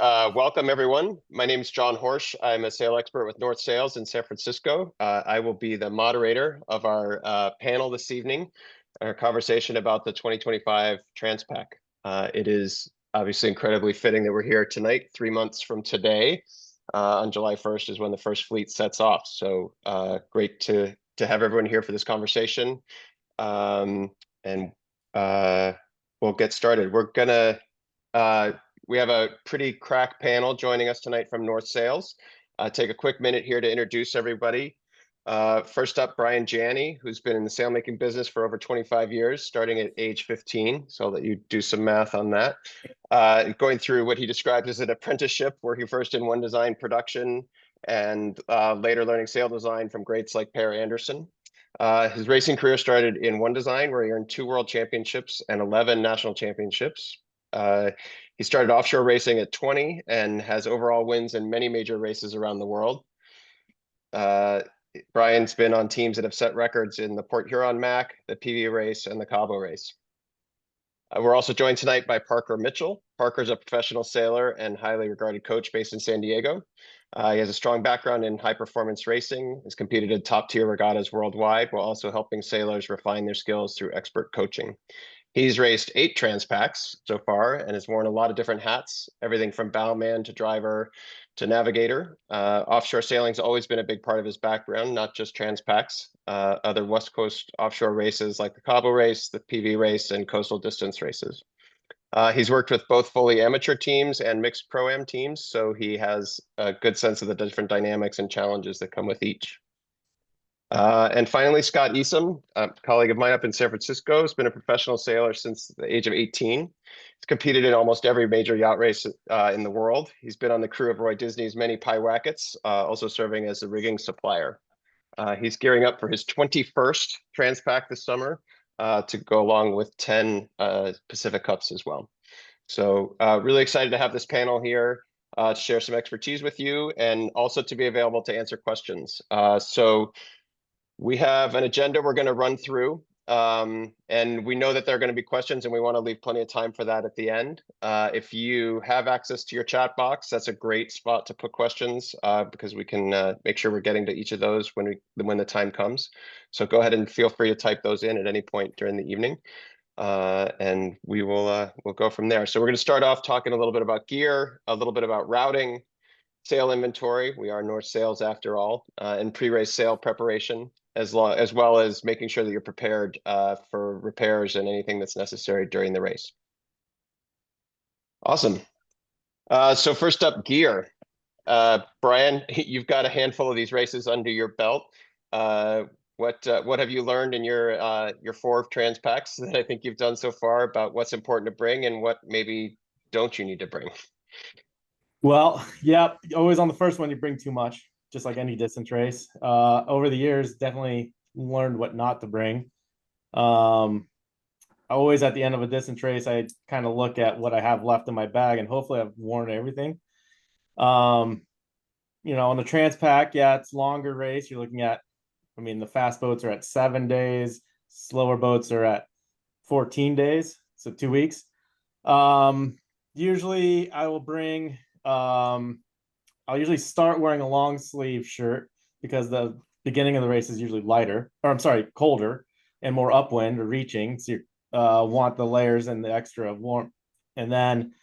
Welcome everyone. My name is John Horsch. I'm a sales expert with North Sales in San Francisco. I will be the moderator of our panel this evening, our conversation about the 2025 Transpac. It is obviously incredibly fitting that we're here tonight, 3 months from today. On July 1st is when the first fleet sets off. So great to have everyone here for this conversation. And we'll get started. We have a pretty crack panel joining us tonight from North Sales. Take a quick minute here to introduce everybody. First up, Brian Janney, who's been in the sailmaking business for over 25 years, starting at age 15. So I'll let you do some math on that. Going through what he described as an apprenticeship, working first in one design production and later learning sail design from greats like Per Anderson. His racing career started in one design, where he earned 2 world championships and 11 national championships. He started offshore racing at 20 and has overall wins in many major races around the world. Brian's been on teams that have set records in the Port Huron Mac, the PV race, and the Cabo race. We're also joined tonight by Parker Mitchell. Parker's a professional sailor and highly regarded coach based in San Diego. He has a strong background in high-performance racing, has competed in top-tier regattas worldwide, while also helping sailors refine their skills through expert coaching. He's raced 8 Transpacs so far and has worn a lot of different hats, everything from bowman to driver to navigator. Offshore sailing's always been a big part of his background, not just Transpacs. Other West Coast offshore races like the Cabo race, the PV race, and coastal distance races. He's worked with both fully amateur teams and mixed pro-am teams, so he has a good sense of the different dynamics and challenges that come with each. And finally, Scott Easom, a colleague of mine up in San Francisco, has been a professional sailor since the age of 18. He's competed in almost every major yacht race in the world. He's been on the crew of Roy Disney's many Pyewackets, also serving as a rigging supplier. He's gearing up for his 21st Transpac this summer to go along with 10 Pacific Cups as well. So really excited to have this panel here to share some expertise with you and also to be available to answer questions. So we have an agenda we're going to run through, and we know that there are going to be questions, and we want to leave plenty of time for that at the end. If you have access to your chat box, that's a great spot to put questions because we can make sure we're getting to each of those when the time comes. So go ahead and feel free to type those in at any point during the evening, and we'll go from there. So we're going to start off talking a little bit about gear, a little bit about routing, sail inventory. We are North Sales after all, and pre-race sail preparation, as well as making sure that you're prepared for repairs and anything that's necessary during the race. Awesome. So first up, gear. Brian, you've got a handful of these races under your belt. What have you learned in your 4 Transpacs that I think you've done so far about what's important to bring and what maybe don't you need to bring? Well, yeah, always on the first one, you bring too much, just like any distance race. Over the years, definitely learned what not to bring. Always at the end of a distance race, I kind of look at what I have left in my bag, and hopefully I've worn everything. On the Transpac, yeah, it's longer race. You're looking at, the fast boats are at 7 days, slower boats are at 14 days, so 2 weeks. Usually I will bring, I'll usually start wearing a long sleeve shirt because the beginning of the race is usually colder and more upwind or reaching. So you want the layers and the extra warmth. And then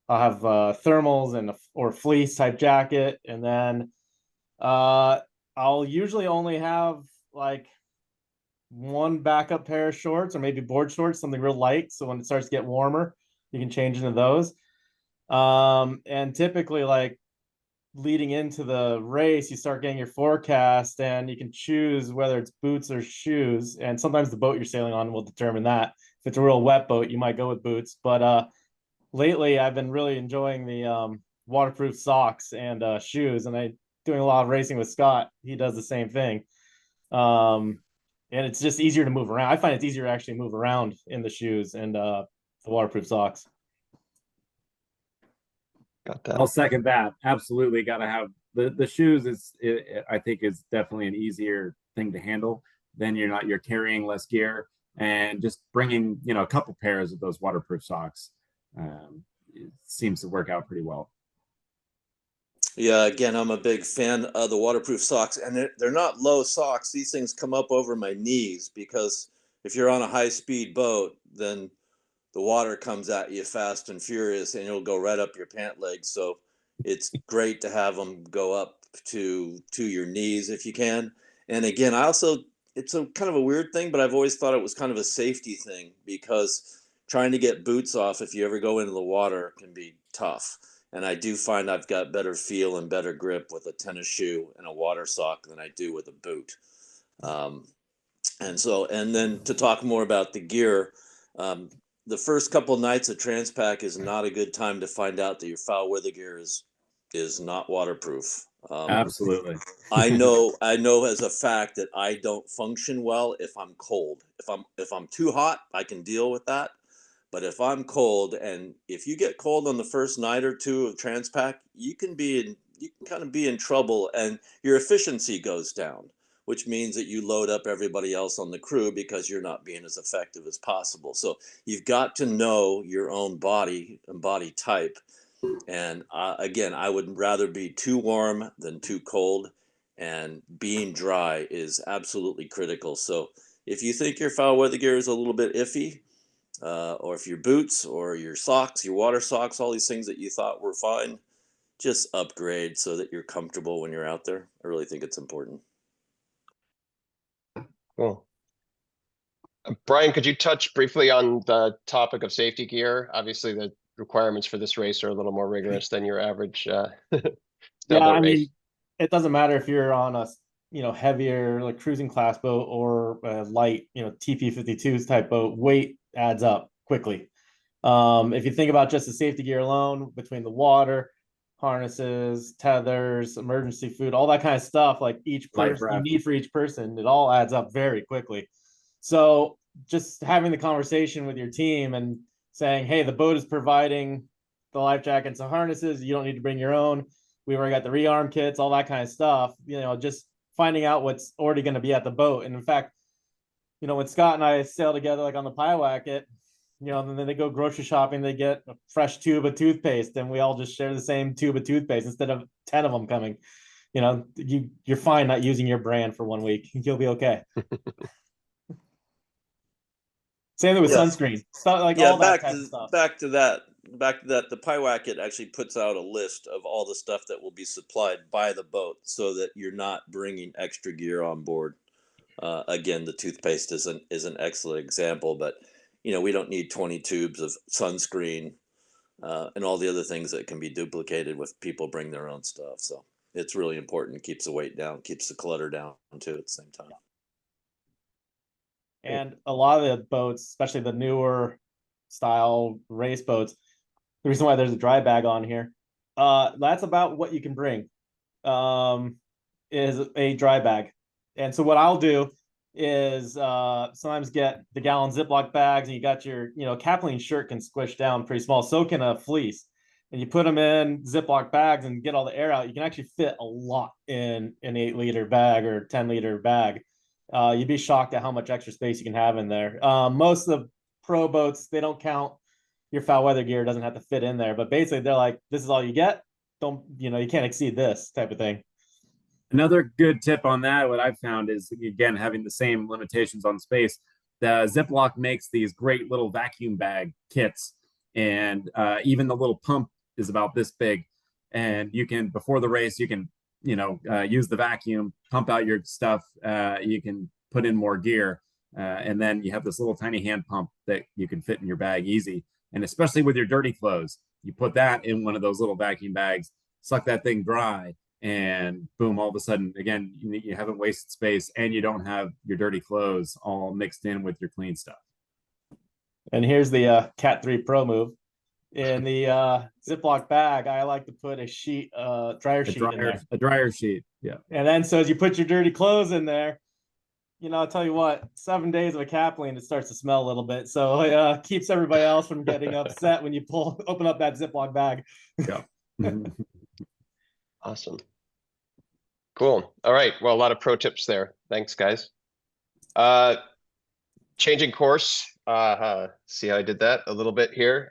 I'll have thermals or fleece type jacket. And then I'll usually only have like one backup pair of shorts or maybe board shorts, something real light. So when it starts to get warmer, you can change into those. And typically, like leading into the race, you start getting your forecast and you can choose whether it's boots or shoes. And sometimes the boat you're sailing on will determine that. If it's a real wet boat, you might go with boots. But lately, I've been really enjoying the waterproof socks and shoes. And I'm doing a lot of racing with Scott. He does the same thing. And it's just easier to move around. I find it's easier to actually move around in the shoes and the waterproof socks. Got that. I'll second that. Absolutely, got to have the shoes. I think is definitely an easier thing to handle. Then you're carrying less gear, and just bringing a couple pairs of those waterproof socks it seems to work out pretty well. Yeah, again, I'm a big fan of the waterproof socks, and they're not low socks. These things come up over my knees because if you're on a high speed boat, then the water comes at you fast and furious, and it'll go right up your pant legs. So it's great to have them go up to your knees if you can. And again, I also, it's a kind of a weird thing, but I've always thought it was kind of a safety thing because trying to get boots off if you ever go into the water can be tough. And I do find I've got better feel and better grip with a tennis shoe and a water sock than I do with a boot. Um, and then to talk more about the gear, um, the first couple nights of Transpac is not a good time to find out that your foul weather gear is not waterproof. Absolutely. I know as a fact that I don't function well if I'm cold. If I'm too hot, I can deal with that. But if I'm cold, and if you get cold on the first night or two of Transpac, you can kind of be in trouble, and your efficiency goes down, which means that you load up everybody else on the crew because you're not being as effective as possible. So you've got to know your own body and body type. And again, I would rather be too warm than too cold, and being dry is absolutely critical. So if you think your foul weather gear is a little bit iffy, or if your boots or your socks, your water socks, all these things that you thought were fine, just upgrade so that you're comfortable when you're out there. I really think it's important. Cool. Brian, could you touch briefly on the topic of safety gear? Obviously, the requirements for this race are a little more rigorous than your average Yeah, sailboat I race. mean, it doesn't matter if you're on a heavier like cruising class boat or a light TP52s type boat. Weight adds up quickly. If you think about just the safety gear alone, between the water, harnesses, tethers, emergency food, all that kind of stuff, like each Life person you raft. need for each person, it all adds up very quickly. So just having the conversation with your team and saying, hey, the boat is providing the life jackets and harnesses. You don't need to bring your own. We already got the rearm kits, all that kind of stuff. Just finding out what's already going to be at the boat. And in fact, when Scott and I sail together, like on the Pyewacket, and then they go grocery shopping, they get a fresh tube of toothpaste, and we all just share the same tube of toothpaste instead of 10 of them coming. You're fine not using your brand for 1 week. You'll be okay. Same thing with sunscreen, stuff like all that type of stuff. Back to that. The Pyewacket actually puts out a list of all the stuff that will be supplied by the boat, so that you're not bringing extra gear on board. Again, the toothpaste is an excellent example, but we don't need 20 tubes of sunscreen and all the other things that can be duplicated with people bring their own stuff. So it's really important. It keeps the weight down, keeps the clutter down too at the same time. And a lot of the boats, especially the newer style race boats, the reason why there's a dry bag on here, that's about what you can bring, is a dry bag. And so what I'll do is sometimes get the gallon Ziploc bags, and you got your, Kathleen shirt can squish down pretty small, so can a fleece. And you put them in Ziploc bags and get all the air out. You can actually fit a lot in an 8-liter bag or 10-liter bag. You'd be shocked at how much extra space you can have in there. Most of the pro boats, they don't count your foul weather gear, doesn't have to fit in there, but basically they're like, this is all you get. Don't, you can't exceed this type of thing. Another good tip on that, what I've found is, again, having the same limitations on space. The Ziploc makes these great little vacuum bag kits, and even the little pump is about this big. And you can, before the race, you can use the vacuum, pump out your stuff. You can put in more gear, and then you have this little tiny hand pump that you can fit in your bag easy. And especially with your dirty clothes, you put that in one of those little vacuum bags, suck that thing dry, and boom, all of a sudden, again, you haven't wasted space, and you don't have your dirty clothes all mixed in with your clean stuff. And here's the Cat 3 Pro move. In the Ziploc bag, I like to put a sheet, dryer sheet in there. A dryer sheet, yeah. And then, so as you put your dirty clothes in there, I'll tell you what, 7 days of a Kathleen, it starts to smell a little bit. So it keeps everybody else from getting upset when you open up that Ziploc bag. Yeah. Awesome. Cool. All right. Well, a lot of pro tips there. Thanks, guys. Changing course. See how I did that a little bit here.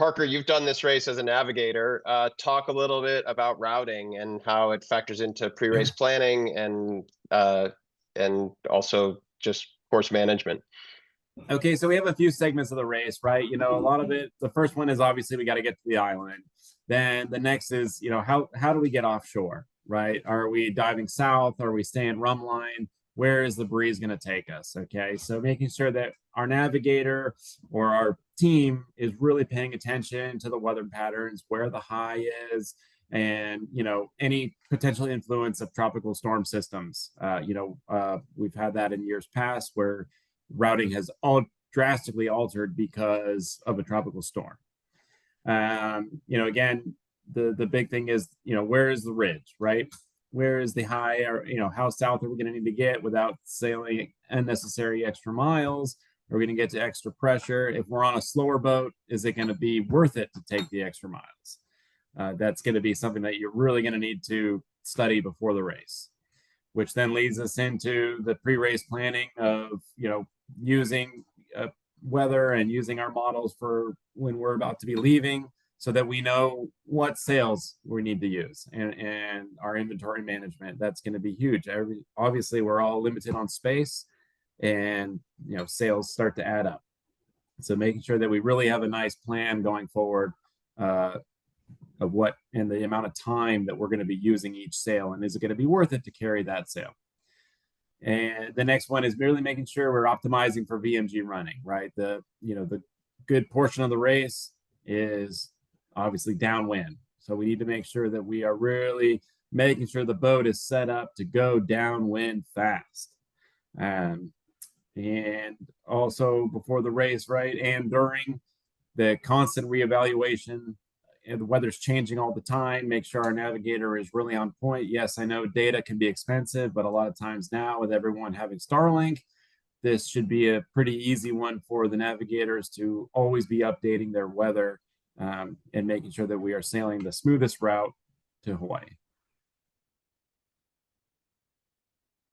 Parker, you've done this race as a navigator. Talk a little bit about routing and how it factors into pre-race planning and also just course management. Okay, so we have a few segments of the race, right? You know, a lot of it, the first one is obviously we got to get to the island. Then the next is, you know, how do we get offshore, right? Are we diving south? Are we staying rum line? Where is the breeze going to take us? Okay, so making sure that our navigator or our team is really paying attention to the weather patterns, where the high is, and you know, any potential influence of tropical storm systems. We've had that in years past where routing has all drastically altered because of a tropical storm. Again, the big thing is, you know, where is the ridge, right? Where is the high, or, you know, how south are we going to need to get without sailing unnecessary extra miles? Are we going to get to extra pressure? If we're on a slower boat, is it going to be worth it to take the extra miles? That's going to be something that you're really going to need to study before the race, which then leads us into the pre-race planning of, you know, using weather and using our models for when we're about to be leaving, so that we know what sails we need to use, and our inventory management. That's going to be huge. Obviously, we're all limited on space, and you know, sails start to add up. So making sure that we really have a nice plan going forward of what and the amount of time that we're going to be using each sail, and is it going to be worth it to carry that sail. And the next one is merely making sure we're optimizing for VMG running, right? The good portion of the race is obviously downwind. So we need to make sure that we are really making sure the boat is set up to go downwind fast. And also before the race, right? And during the constant reevaluation, and the weather's changing all the time. Make sure our navigator is really on point. Yes, I know data can be expensive, but a lot of times now with everyone having Starlink, this should be a pretty easy one for the navigators to always be updating their weather and making sure that we are sailing the smoothest route to Hawaii.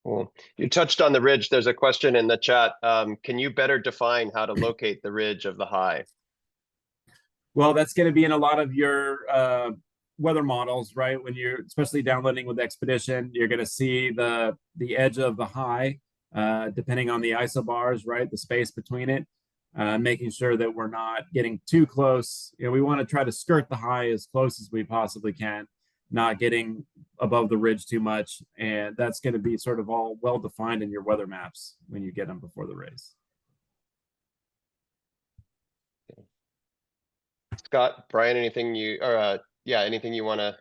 Cool. You touched on the ridge. There's a question in the chat. Can you better define how to locate the ridge of the high? Well, that's going to be in a lot of your weather models, right? When you're especially downloading with Expedition, you're going to see the edge of the high, depending on the isobars, right? The space between it, making sure that we're not getting too close. You know, we want to try to skirt the high as close as we possibly can, not getting above the ridge too much. And that's going to be sort of all well defined in your weather maps when you get them before the race. Scott, Brian, anything you want to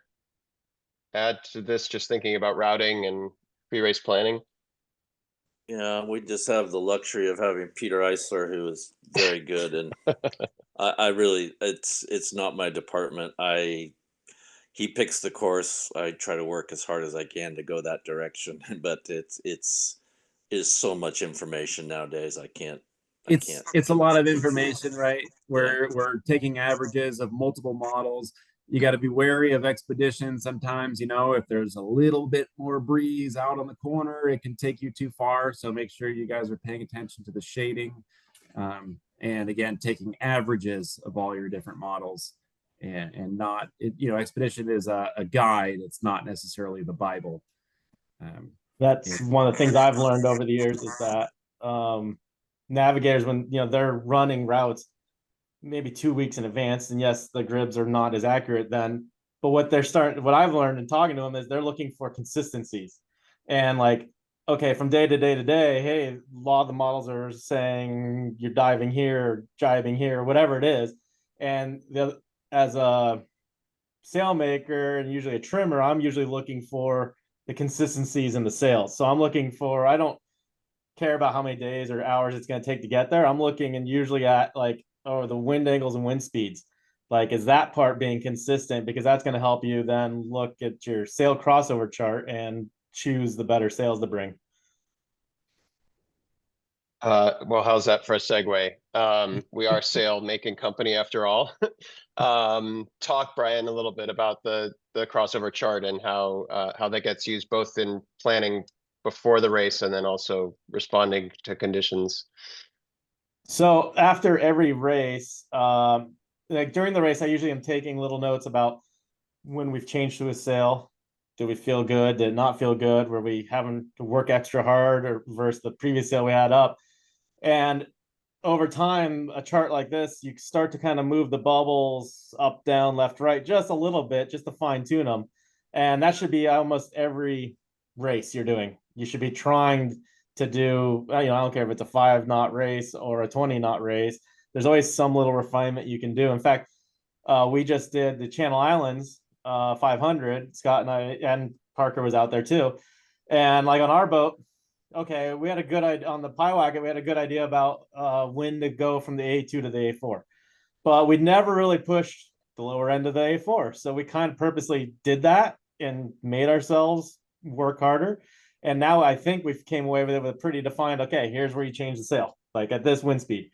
add to this? Just thinking about routing and pre-race planning. Yeah, we just have the luxury of having Peter Eisler, who is very good, and I really, it's not my department. He picks the course. I try to work as hard as I can to go that direction, but it's so much information nowadays. It's a lot of information, right? We're taking averages of multiple models. You got to be wary of Expedition. Sometimes, you know, if there's a little bit more breeze out on the corner, it can take you too far. So make sure you guys are paying attention to the shading. And again, taking averages of all your different models, and not, Expedition is a guide. It's not necessarily the Bible. That's one of the things I've learned over the years is that navigators, when they're running routes maybe 2 weeks in advance, and yes, the grids are not as accurate then, but what I've learned in talking to them is they're looking for consistencies. And like, okay, from day to day to day, hey, a lot of the models are saying you're diving here, jibing here, whatever it is. And as a sailmaker and usually a trimmer, I'm usually looking for the consistencies in the sails. So I'm looking for, I don't care about how many days or hours it's going to take to get there. I'm looking and usually at like, the wind angles and wind speeds. Like, is that part being consistent? Because that's going to help you then look at your sail crossover chart and choose the better sails to bring. Well, how's that for a segue? We are a sail making company after all. Talk, Brian, a little bit about the crossover chart and how that gets used both in planning before the race and then also responding to conditions. So after every race, like during the race, I usually am taking little notes about when we've changed to a sail. Did we feel good? Did it not feel good? Were we having to work extra hard or versus the previous sail we had up? And over time, a chart like this, you start to kind of move the bubbles up, down, left, right, just a little bit, just to fine tune them. And that should be almost every race you're doing. You should be trying to do, I don't care if it's a 5 knot race or a 20 knot race. There's always some little refinement you can do. In fact, we just did the Channel Islands 500. Scott and I and Parker was out there too. And like on our boat, okay, we had a good idea on the Pyewacket. We had a good idea about when to go from the A2 to the A4, but we never really pushed the lower end of the A4. So we kind of purposely did that and made ourselves work harder. And now I think we came away with it with a pretty defined. Okay, here's where you change the sail, like at this wind speed.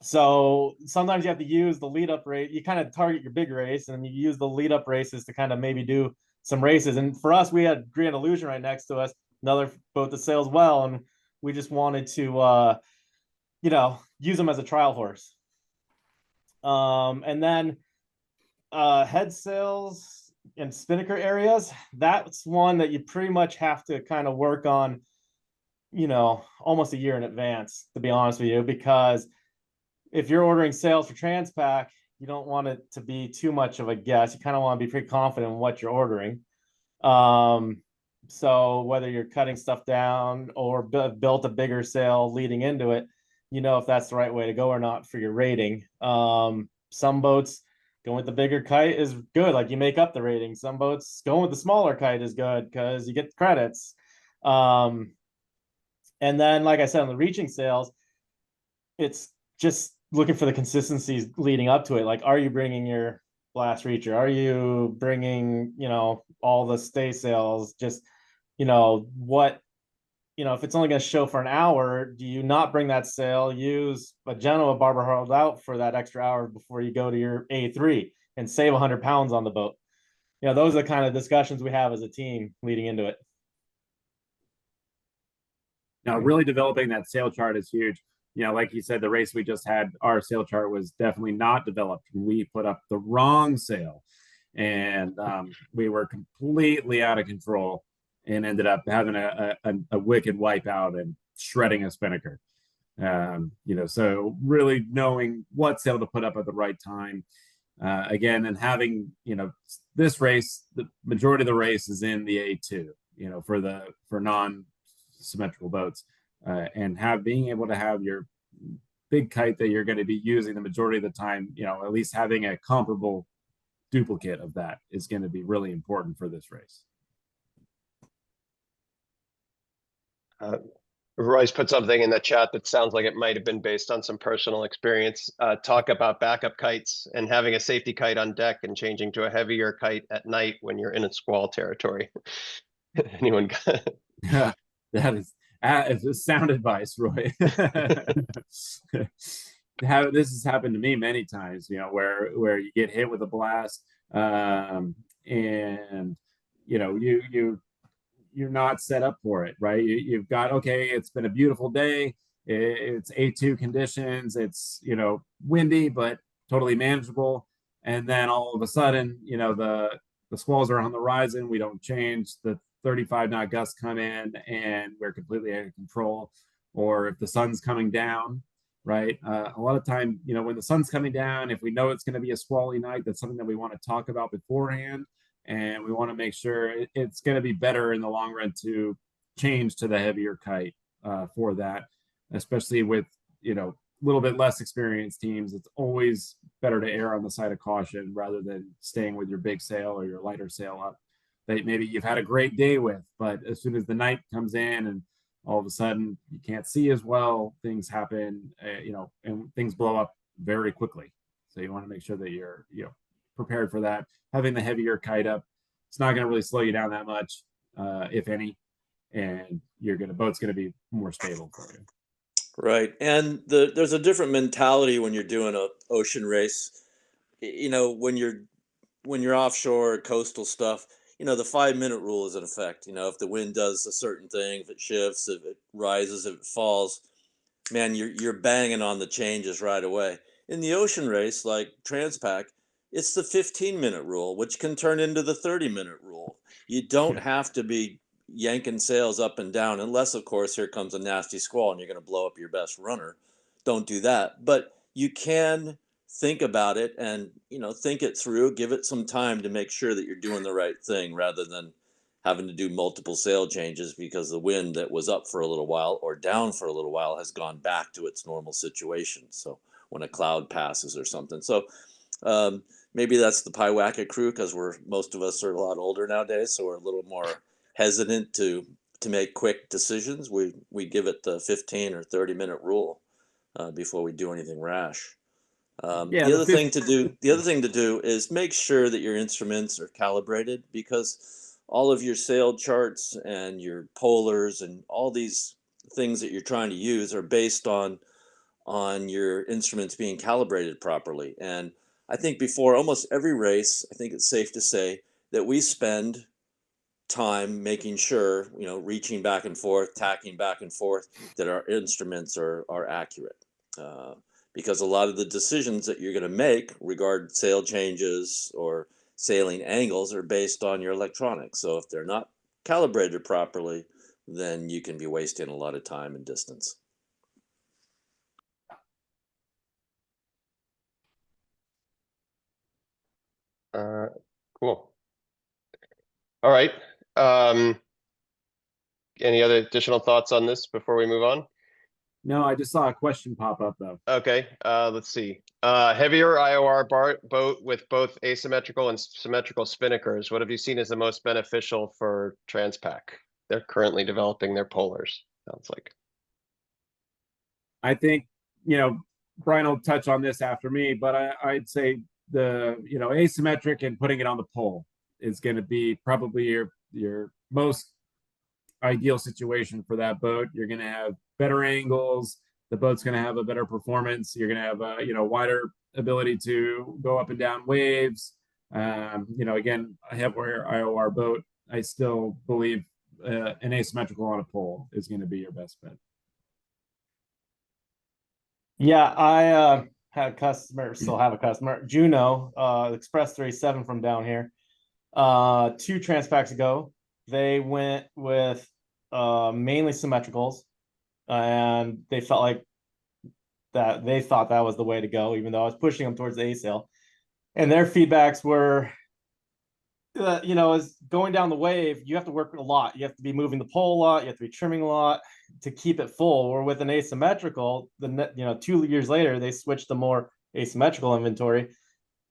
So sometimes you have to use the lead up race. You kind of target your big race, and you use the lead up races to kind of maybe do some races. And for us, we had Grand Illusion right next to us, another boat that sails well, and we just wanted to use them as a trial horse. And then head sails and spinnaker areas, that's one that you pretty much have to kind of work on, almost a year in advance, to be honest with you, because if you're ordering sails for Transpac, you don't want it to be too much of a guess. You kind of want to be pretty confident in what you're ordering. So whether you're cutting stuff down or built a bigger sail leading into it, if that's the right way to go or not for your rating. Some boats going with the bigger kite is good, like you make up the rating. Some boats going with the smaller kite is good because you get the credits. And then, like I said, on the reaching sails, it's just looking for the consistencies leading up to it. Like, are you bringing your blast reacher? Are you bringing, all the stay sails? Just, what, if it's only going to show for an hour, do you not bring that sail? Use a Genoa barber hauled out for that extra hour before you go to your A3 and save 100 pounds on the boat. Those are the kind of discussions we have as a team leading into it. Now, really developing that sail chart is huge. Like you said, the race we just had, our sail chart was definitely not developed. We put up the wrong sail, and we were completely out of control and ended up having a wicked wipeout and shredding a spinnaker. So really knowing what sail to put up at the right time. Again, and having, this race, the majority of the race is in the A2, for non-symmetrical boats. And being able to have your big kite that you're going to be using the majority of the time, at least having a comparable duplicate of that is going to be really important for this race. Royce put something in the chat that sounds like it might have been based on some personal experience. Talk about backup kites and having a safety kite on deck and changing to a heavier kite at night when you're in a squall territory. Anyone got Yeah, that is sound advice, Roy. This has happened to me many times, where you get hit with a blast, and you're not set up for it, right? You've got, okay, it's been a beautiful day, it's A2 conditions, it's windy but totally manageable, and then all of a sudden, the squalls are on the horizon. We don't change, the 35-knot gusts come in and we're completely out of control. Or if the sun's coming down, right? A lot of time, when the sun's coming down, if we know it's going to be a squally night, that's something that we want to talk about beforehand. And we want to make sure it's going to be better in the long run to change to the heavier kite for that, especially with, a little bit less experienced teams. It's always better to err on the side of caution rather than staying with your big sail or your lighter sail up that maybe you've had a great day with, but as soon as the night comes in and all of a sudden you can't see as well, things happen, and things blow up very quickly. So you want to make sure that you're, prepared for that. Having the heavier kite up, it's not going to really slow you down that much, if any, and boat's going to be more stable for you. Right, and there's a different mentality when you're doing a ocean race. When you're offshore coastal stuff, the 5-minute rule is in effect. If the wind does a certain thing, if it shifts, if it rises, if it falls, man, you're banging on the changes right away. In the ocean race, like Transpac, it's the 15-minute rule, which can turn into the 30-minute rule. You don't Yeah. have to be yanking sails up and down, unless, of course, here comes a nasty squall and you're going to blow up your best runner. Don't do that. But you can think about it and, think it through, give it some time to make sure that you're doing the right thing rather than having to do multiple sail changes because the wind that was up for a little while or down for a little while has gone back to its normal situation. So when a cloud passes or something. So maybe that's the Paiwaka crew because most of us are a lot older nowadays, so we're a little more hesitant to make quick decisions. We give it the 15 or 30-minute rule before we do anything rash. Yeah, The other thing to do is make sure that your instruments are calibrated, because all of your sail charts and your polars and all these things that you're trying to use are based on your instruments being calibrated properly. And I think before almost every race, I think it's safe to say that we spend time making sure, reaching back and forth, tacking back and forth, that our instruments are accurate. Because a lot of the decisions that you're going to make regarding sail changes or sailing angles are based on your electronics. So if they're not calibrated properly, then you can be wasting a lot of time and distance. Cool. All right. Any other additional thoughts on this before we move on? No, I just saw a question pop up though. Okay, let's see. Heavier IOR boat with both asymmetrical and symmetrical spinnakers. What have you seen as the most beneficial for Transpac? They're currently developing their polars, sounds like. I think, Brian will touch on this after me, but I'd say the, asymmetric and putting it on the pole is going to be probably your most ideal situation for that boat. You're going to have better angles. The boat's going to have a better performance. You're going to have a, wider ability to go up and down waves. Again, a heavier IOR boat, I still believe an asymmetrical on a pole is going to be your best bet. Yeah, I had a customer, still have a customer, Juno, Express 37 from down here. 2 Transpacs ago, they went with mainly symmetricals, and they felt like that they thought that was the way to go, even though I was pushing them towards the A sail. And their feedbacks were, as going down the wave, you have to work a lot. You have to be moving the pole a lot. You have to be trimming a lot to keep it full. Or with an asymmetrical, 2 years later, they switched to more asymmetrical inventory.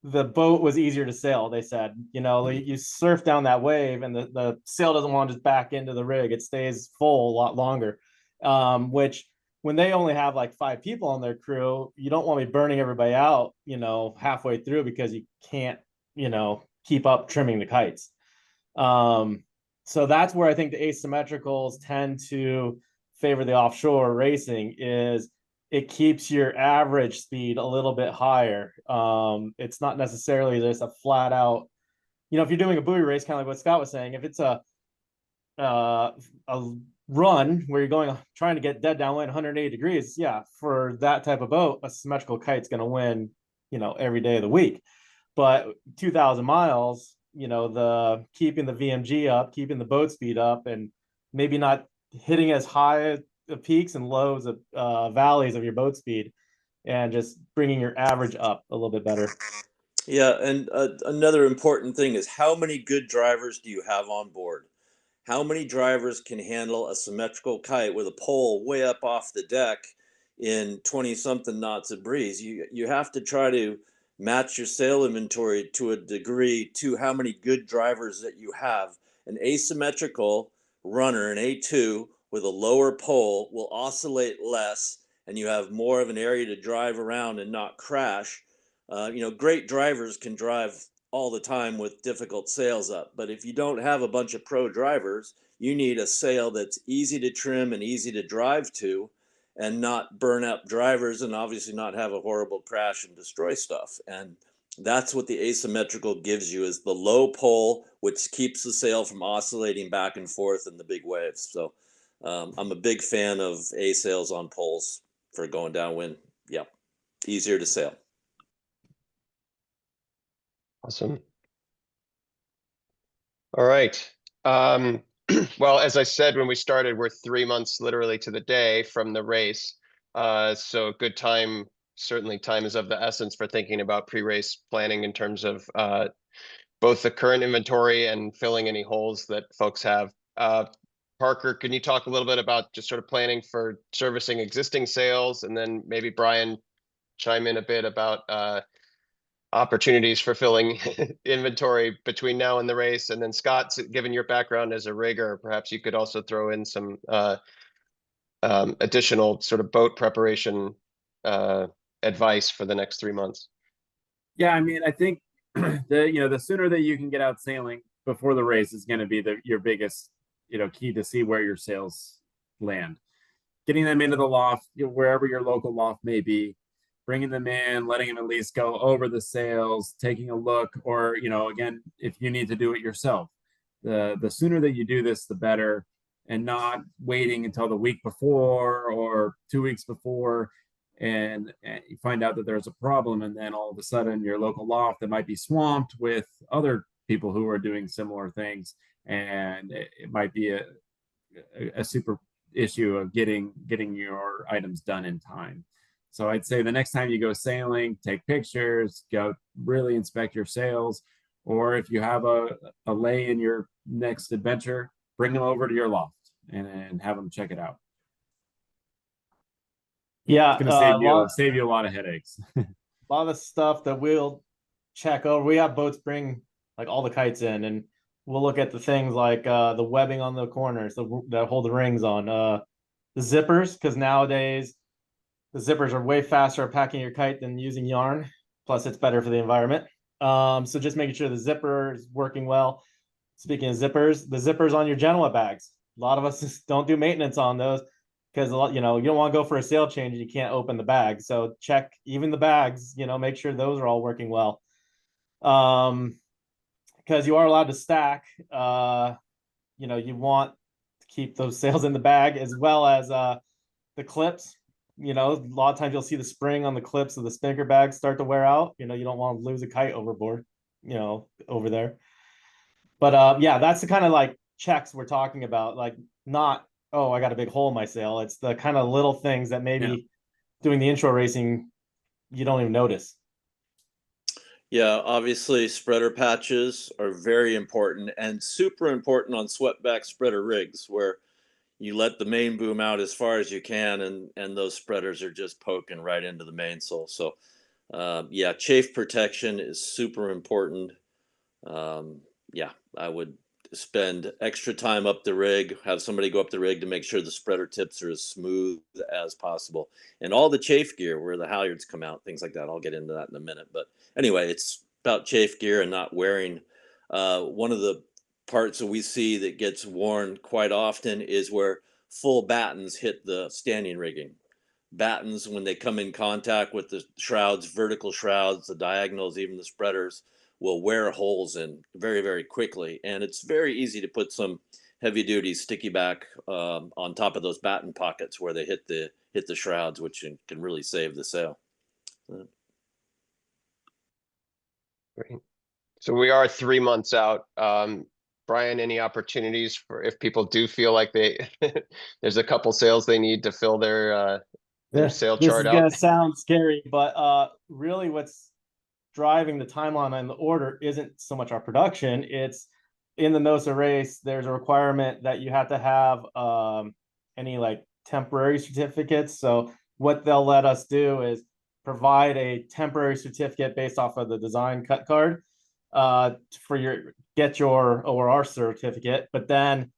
The boat was easier to sail. They said, you surf down that wave and the sail doesn't want to just back into the rig. It stays full a lot longer, which when they only have like 5 people on their crew, you don't want to be burning everybody out, halfway through because you can't, keep up trimming the kites. So that's where I think the asymmetricals tend to favor the offshore racing, is it keeps your average speed a little bit higher. It's not necessarily just a flat out, if you're doing a buoy race, kind of like what Scott was saying, if it's a run where you're trying to get dead downwind 180 degrees, yeah, for that type of boat, a symmetrical kite's going to win, every day of the week. But 2,000 miles, the keeping the VMG up, keeping the boat speed up, and maybe not hitting as high of peaks and lows of valleys of your boat speed, and just bringing your average up a little bit better. Yeah, and another important thing is, how many good drivers do you have on board? How many drivers can handle a symmetrical kite with a pole way up off the deck in 20-something knots of breeze? You have to try to match your sail inventory to a degree to how many good drivers that you have. An asymmetrical runner, an A2 with a lower pole, will oscillate less, and you have more of an area to drive around and not crash. Great drivers can drive all the time with difficult sails up, but if you don't have a bunch of pro drivers, you need a sail that's easy to trim and easy to drive to, and not burn up drivers, and obviously not have a horrible crash and destroy stuff. And that's what the asymmetrical gives you, is the low pole, which keeps the sail from oscillating back and forth in the big waves. So I'm a big fan of A sails on poles for going downwind. Yeah, easier to sail. Awesome. All right. Well, as I said when we started, we're 3 months literally to the day from the race. So good time, certainly time is of the essence for thinking about pre-race planning in terms of both the current inventory and filling any holes that folks have. Parker, can you talk a little bit about just sort of planning for servicing existing sales, and then maybe Brian chime in a bit about opportunities for filling inventory between now and the race. And then Scott, given your background as a rigger, perhaps you could also throw in some additional sort of boat preparation advice for the next 3 months. Yeah, I mean, I think the sooner that you can get out sailing before the race is going to be your biggest key to see where your sales land. Getting them into the loft, wherever your local loft may be, bringing them in, letting them at least go over the sales, taking a look, or again, if you need to do it yourself, the sooner that you do this, the better, and not waiting until the week before or 2 weeks before, and you find out that there's a problem, and then all of a sudden your local loft that might be swamped with other people who are doing similar things, and it might be a super issue of getting your items done in time. So I'd say the next time you go sailing, take pictures, go really inspect your sails, or if you have a lay in your next adventure, bring them over to your loft and have them check it out. Yeah, It's going to save you a lot of headaches. A lot of the stuff that we'll check over. We have boats bring like all the kites in, and we'll look at the things like the webbing on the corners that hold the rings on, the zippers, because nowadays the zippers are way faster at packing your kite than using yarn. Plus, it's better for the environment. So just making sure the zipper is working well. Speaking of zippers, the zippers on your Genoa bags. A lot of us just don't do maintenance on those because you don't want to go for a sail change and you can't open the bag. So check even the bags. Make sure those are all working well. Because you are allowed to stack. You want to keep those sails in the bag, as well as the clips. A lot of times you'll see the spring on the clips of the spinnaker bag start to wear out. You don't want to lose a kite overboard, over there. But yeah, that's the kind of like checks we're talking about. Like, not, oh, I got a big hole in my sail. It's the kind of little things that maybe doing the intro racing, you don't even notice. Yeah, obviously spreader patches are very important, and super important on swept-back spreader rigs, where you let the main boom out as far as you can, and those spreaders are just poking right into the mainsail. So yeah, chafe protection is super important. Yeah, I would spend extra time up the rig, have somebody go up the rig to make sure the spreader tips are as smooth as possible, and all the chafe gear where the halyards come out, things like that. I'll get into that in a minute, but anyway, it's about chafe gear and not wearing. One of the parts that we see that gets worn quite often is where full battens hit the standing rigging. Battens, when they come in contact with the shrouds, vertical shrouds, the diagonals, even the spreaders, will wear holes in very, very quickly. And it's very easy to put some heavy duty sticky back on top of those batten pockets where they hit the shrouds, which can really save the sail. Great. So we are 3 months out. Brian, any opportunities for if people do feel like there's a couple sales they need to fill their sail chart out? This is gonna sound scary, but really what's driving the timeline and the order isn't so much our production. It's in the NOSA race, there's a requirement that you have to have any like temporary certificates. So what they'll let us do is provide a temporary certificate based off of the design cut card for get your ORR certificate. But then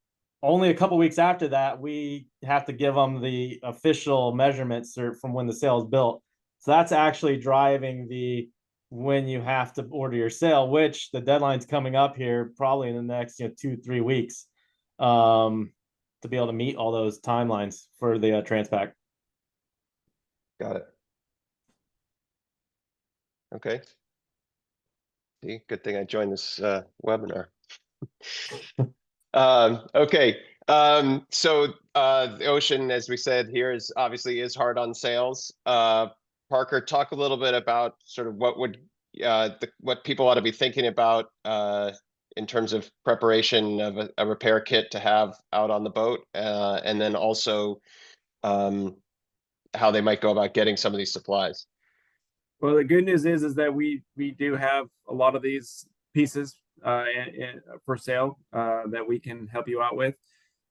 only a couple weeks after that, we have to give them the official measurement cert from when the sail is built. So that's actually driving when you have to order your sail, which the deadline's coming up here probably in the next 2-3 weeks, to be able to meet all those timelines for the Transpac. Got it. Okay. See, good thing I joined this webinar. Okay. So the ocean, as we said here, is hard on sails. Parker, talk a little bit about sort of what would what people ought to be thinking about in terms of preparation of a repair kit to have out on the boat, and then also how they might go about getting some of these supplies. Well, the good news is that we do have a lot of these pieces for sale that we can help you out with.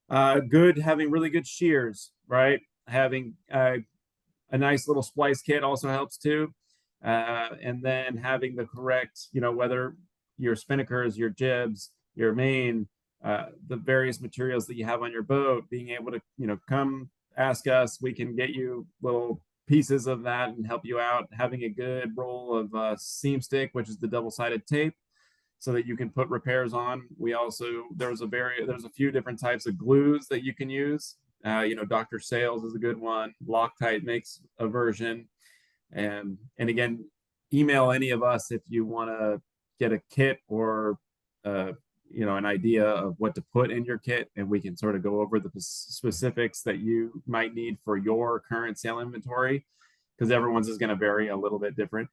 Having really good shears, right? Having a nice little splice kit also helps too. And then having the correct, whether your spinnakers, your jibs, your main, the various materials that you have on your boat, being able to, come ask us, we can get you little pieces of that and help you out. Having a good roll of seam stick, which is the double-sided tape, so that you can put repairs on. We also, there's a few different types of glues that you can use. Dr. Sales is a good one. Loctite makes a version. And again, email any of us if you want to get a kit or an idea of what to put in your kit, and we can sort of go over the specifics that you might need for your current sail inventory, because everyone's is going to vary a little bit different.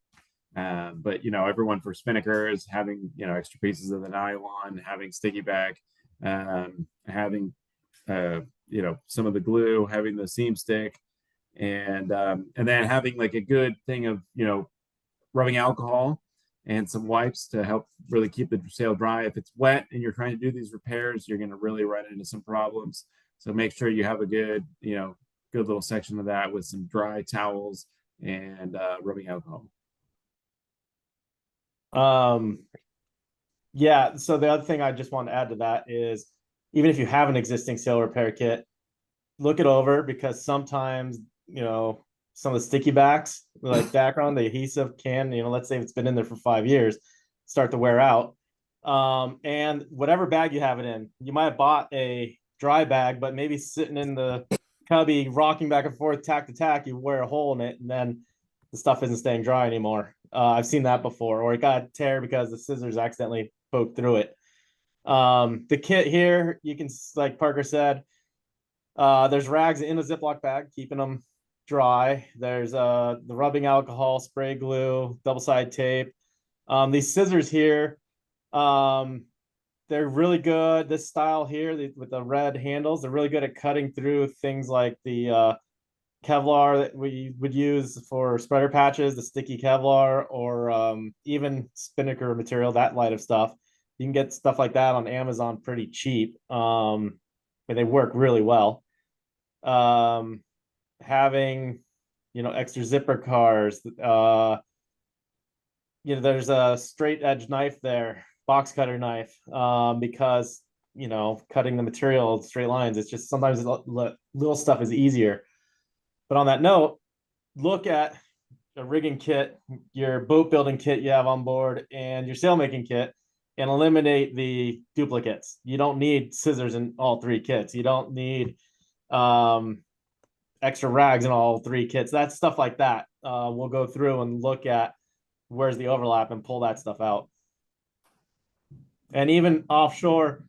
But everyone for spinnakers, having extra pieces of the nylon, having sticky back, having some of the glue, having the seam stick, and then having like a good thing of rubbing alcohol and some wipes to help really keep the sail dry. If it's wet and you're trying to do these repairs, you're going to really run into some problems. So make sure you have a good good little section of that with some dry towels and rubbing alcohol. Yeah, so the other thing I just want to add to that is, even if you have an existing sail repair kit, look it over, because sometimes some of the sticky backs, like background, the adhesive can, let's say it's been in there for 5 years, start to wear out. And whatever bag you have it in, you might have bought a dry bag, but maybe sitting in the cubby, rocking back and forth, tack to tack, you wear a hole in it, and then the stuff isn't staying dry anymore. I've seen that before, or it got a tear because the scissors accidentally poked through it. The kit here, you can, like Parker said, there's rags in a Ziploc bag, keeping them dry. There's the rubbing alcohol, spray glue, double-sided tape. These scissors here, they're really good. This style here with the red handles, they're really good at cutting through things like the Kevlar that we would use for spreader patches, the sticky Kevlar, or even spinnaker material, that light of stuff. You can get stuff like that on Amazon pretty cheap, and they work really well. Having extra zipper cars, there's a straight edge knife there, box cutter knife, because cutting the material straight lines, it's just sometimes little stuff is easier. But on that note, look at a rigging kit, your boat building kit you have on board, and your sail making kit, and eliminate the duplicates. You don't need scissors in all 3 kits. You don't need extra rags in all 3 kits. That stuff like that. We'll go through and look at where's the overlap and pull that stuff out. And even offshore,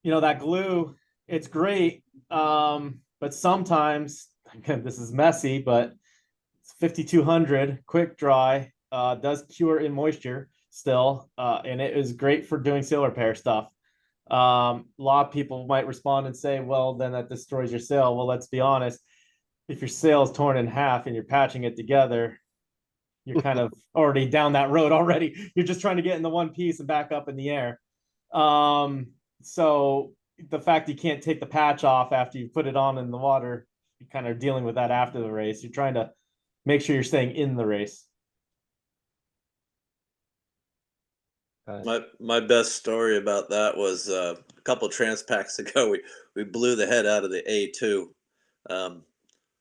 that glue, it's great. But sometimes, again, this is messy, but it's 5200 quick dry, does cure in moisture still, and it is great for doing sail repair stuff. A lot of people might respond and say, well, then that destroys your sail. Well, let's be honest. If your sail is torn in half and you're patching it together, you're kind of already down that road already. You're just trying to get in the one piece and back up in the air. So the fact you can't take the patch off after you put it on in the water, you're kind of dealing with that after the race. You're trying to make sure you're staying in the race. My best story about that was a couple Transpacs ago. We blew the head out of the A2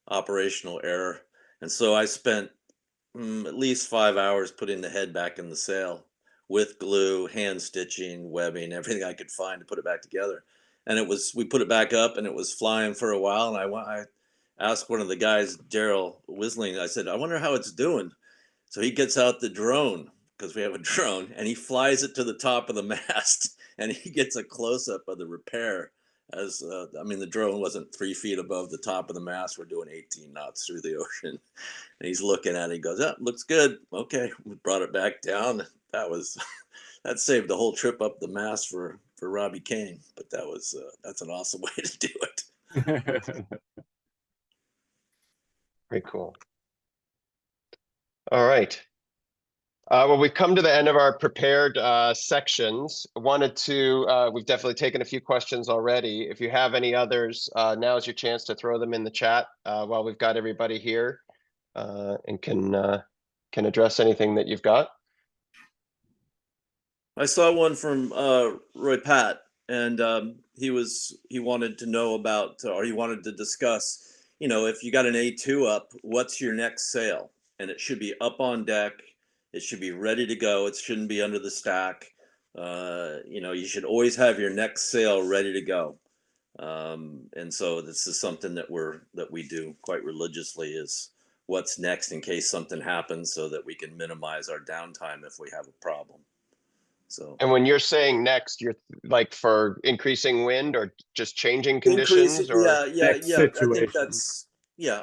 operational error, and so I spent at least 5 hours putting the head back in the sail with glue, hand stitching, webbing, everything I could find to put it back together. And we put it back up, and it was flying for a while. And I asked one of the guys, Daryl Whistling, I said, I wonder how it's doing. So he gets out the drone, because we have a drone, and he flies it to the top of the mast, and he gets a close-up of the repair. as I mean, the drone wasn't 3 feet above the top of the mast. We're doing 18 knots through the ocean, and he's looking at it. He goes, "Yeah, looks good. Okay." We brought it back down. That was that saved the whole trip up the mast for Robbie Kane. But that was that's an awesome way to do it. Very cool. All right. Well, we've come to the end of our prepared sections. We've definitely taken a few questions already. If you have any others, now is your chance to throw them in the chat while we've got everybody here and can address anything that you've got. I saw one from Roy Pat, and he wanted to know about, or he wanted to discuss, if you got an A2 up, what's your next sail? And it should be up on deck. It should be ready to go. It shouldn't be under the stack. You should always have your next sail ready to go. And so this is something that we do quite religiously, is what's next in case something happens, so that we can minimize our downtime if we have a problem. So, and when you're saying next, you're like for increasing wind or just changing conditions, or yeah. Situation.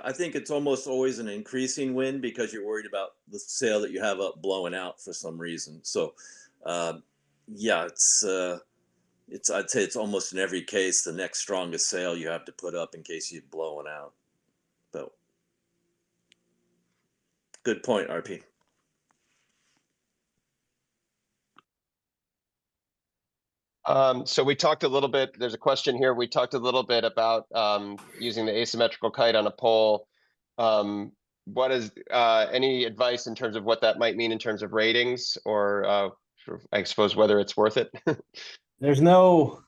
I think it's almost always an increasing wind, because you're worried about the sail that you have up blowing out for some reason. So, I'd say it's almost in every case the next strongest sail you have to put up in case you're blowing out. So, good point, RP. So we talked a little bit, there's a question here. We talked a little bit about using the asymmetrical kite on a pole. What is any advice in terms of what that might mean in terms of ratings, or I suppose whether it's worth it? There's no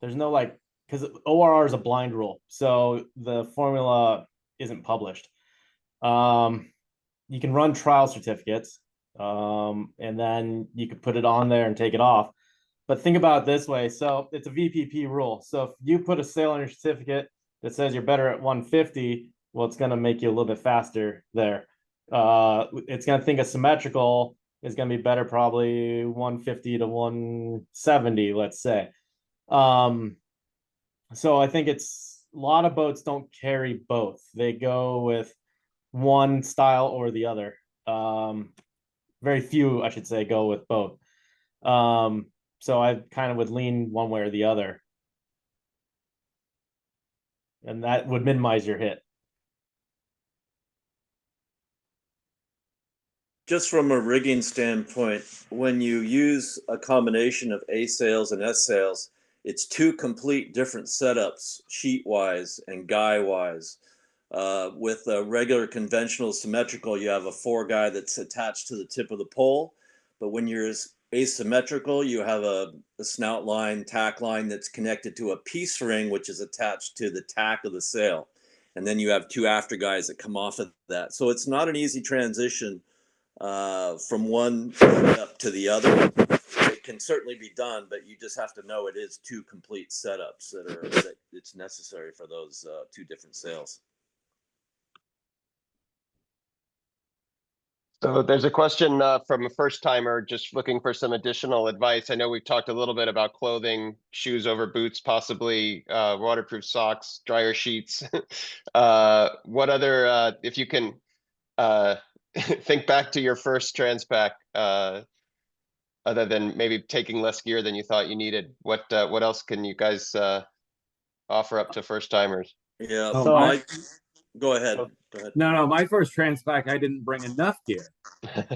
like, because ORR is a blind rule, so the formula isn't published. You can run trial certificates, and then you could put it on there and take it off. But think about it this way. So it's a VPP rule. So if you put a sail on your certificate that says you're better at 150, well, it's going to make you a little bit faster there. It's going to think a symmetrical is going to be better, probably 150 to 170, let's say. So I think it's a lot of boats don't carry both. They go with one style or the other. Very few, I should say, go with both. So I kind of would lean one way or the other. And that would minimize your hit. Just from a rigging standpoint, when you use a combination of A sails and S sails, it's two complete different setups, sheet-wise and guy-wise. With a regular conventional symmetrical, you have a 4-guy that's attached to the tip of the pole. But when you're asymmetrical, you have a snout line, tack line that's connected to a piece ring, which is attached to the tack of the sail. And then you have 2 after guys that come off of that. So it's not an easy transition from one setup to the other. It can certainly be done, but you just have to know it is 2 complete setups that it's necessary for those 2 different sails. So there's a question from a first timer just looking for some additional advice. I know we've talked a little bit about clothing, shoes over boots, possibly waterproof socks, dryer sheets. What other, if you can think back to your first Transpac, other than maybe taking less gear than you thought you needed, what else can you guys offer up to first timers? Yeah, So go ahead. Go ahead. No, my first Transpac, I didn't bring enough gear,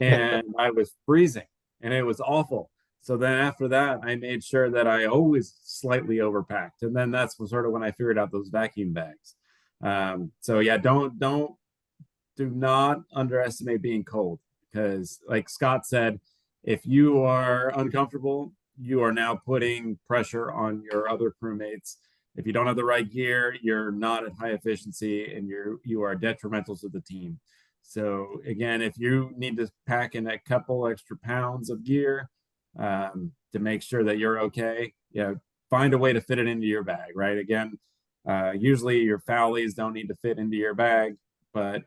and I was freezing, and it was awful. So then after that, I made sure that I always slightly overpacked, and then that's sort of when I figured out those vacuum bags. So yeah, do not underestimate being cold, because like Scott said, if you are uncomfortable, you are now putting pressure on your other crewmates. If you don't have the right gear, you're not at high efficiency, and you are detrimental to the team. So again, if you need to pack in a couple extra pounds of gear to make sure that you're okay, find a way to fit it into your bag, right? Again, usually your Fowlies don't need to fit into your bag, but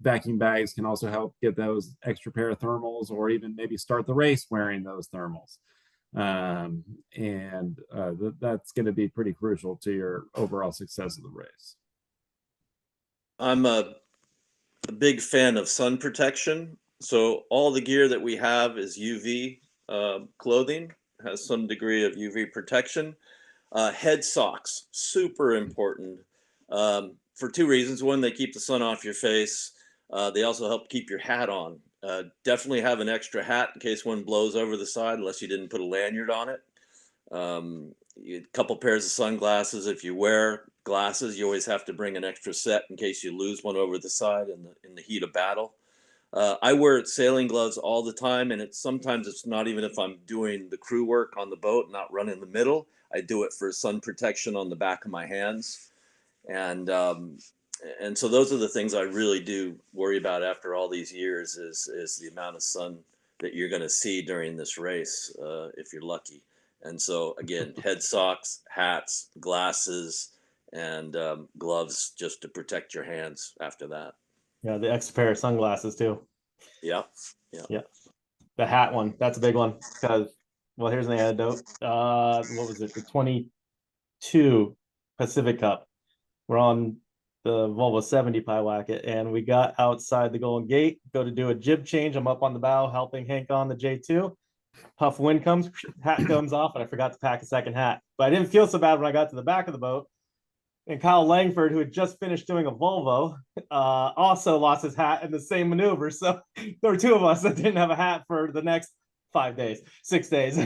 vacuum bags can also help get those extra pair of thermals, or even maybe start the race wearing those thermals. That's going to be pretty crucial to your overall success of the race. I'm a big fan of sun protection. So all the gear that we have is UV clothing, has some degree of UV protection. Head socks, super important for two reasons. One, they keep the sun off your face. They also help keep your hat on. Definitely have an extra hat in case one blows over the side, unless you didn't put a lanyard on it. A couple pairs of sunglasses. If you wear glasses, you always have to bring an extra set in case you lose one over the side in the heat of battle. I wear sailing gloves all the time, and sometimes it's not even if I'm doing the crew work on the boat, not running the middle. I do it for sun protection on the back of my hands, and so those are the things I really do worry about after all these years is the amount of sun that you're going to see during this race if you're lucky. And so again, head socks, hats, glasses, and gloves just to protect your hands after that. Yeah, the extra pair of sunglasses too. Yeah. The hat one, that's a big one because, well, here's an anecdote. What was it? The 22 Pacific Cup. We're on the Volvo 70 Pyewacket, and we got outside the Golden Gate, go to do a jib change. I'm up on the bow helping Hank on the J2. Puff wind comes, hat comes off, and I forgot to pack a second hat. But I didn't feel so bad when I got to the back of the boat. And Kyle Langford, who had just finished doing a Volvo, also lost his hat in the same maneuver. So there were two of us that didn't have a hat for the next 5 days, 6 days.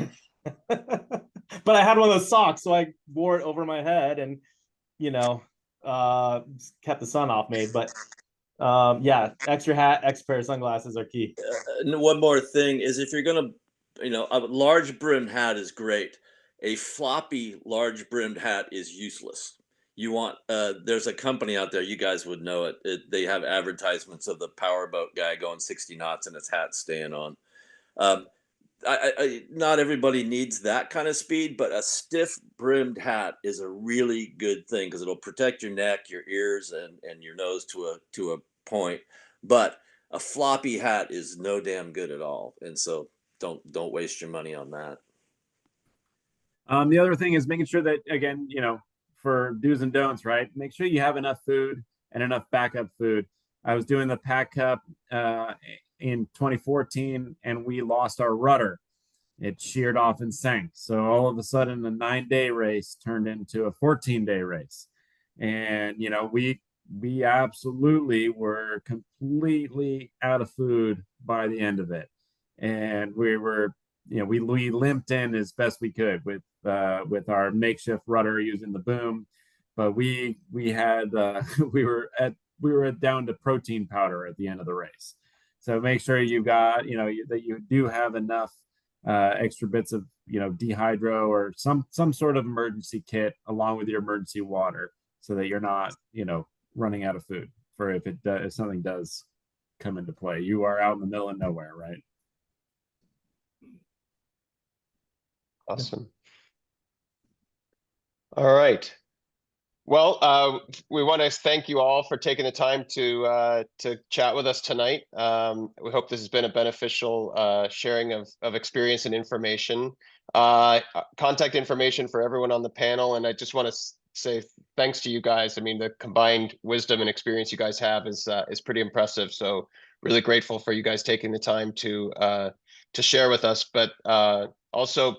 But I had one of those socks, so I wore it over my head and, kept the sun off me. But yeah, extra hat, extra pair of sunglasses are key. And one more thing is, if you're going to, a large brimmed hat is great. A floppy large brimmed hat is useless. You want, there's a company out there, you guys would know it. They have advertisements of the powerboat guy going 60 knots and his hat staying on. Not everybody needs that kind of speed, but a stiff brimmed hat is a really good thing because it'll protect your neck, your ears, and your nose to a point. But a floppy hat is no damn good at all. And so don't waste your money on that. The other thing is making sure that, again, for do's and don'ts, right? Make sure you have enough food and enough backup food. I was doing the Pac Cup in 2014, and we lost our rudder. It sheared off and sank. So all of a sudden, a 9-day race turned into a 14-day race. And, we absolutely were completely out of food by the end of it. And we were, we limped in as best we could with our makeshift rudder using the boom, but we had we were down to protein powder at the end of the race. So make sure you got that you do have enough extra bits of dehydro or some sort of emergency kit along with your emergency water, so that you're not running out of food for if something does come into play. You are out in the middle of nowhere, right? Awesome. All right. Well, we want to thank you all for taking the time to chat with us tonight. We hope this has been a beneficial sharing of experience and information. Contact information for everyone on the panel, and I just want to say thanks to you guys. I mean, the combined wisdom and experience you guys have is pretty impressive. So really grateful for you guys taking the time to share with us, but also.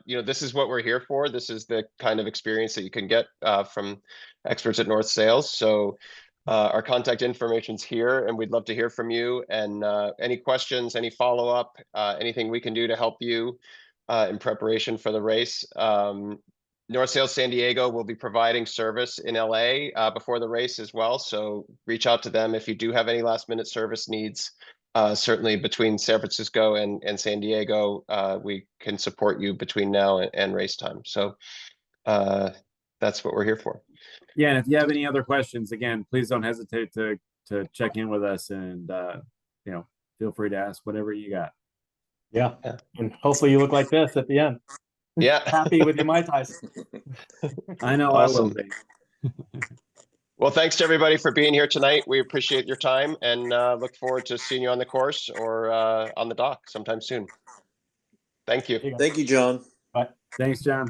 This is what we're here for. This is the kind of experience that you can get from experts at North Sails. So our contact information's here, and we'd love to hear from you. And any questions, any follow-up, anything we can do to help you in preparation for the race. North Sails San Diego will be providing service in LA before the race as well. So reach out to them if you do have any last-minute service needs. Certainly between San Francisco and San Diego, we can support you between now and race time. So that's what we're here for. Yeah, and if you have any other questions, again, please don't hesitate to check in with us, and feel free to ask whatever you got. Yeah, and hopefully you look like this at the end. Yeah, happy with your Mai Tais. I know. Awesome. I will be. Well, thanks to everybody for being here tonight. We appreciate your time, and look forward to seeing you on the course or on the dock sometime soon. Thank you. See you guys. Thank you, John. Bye. Thanks, John.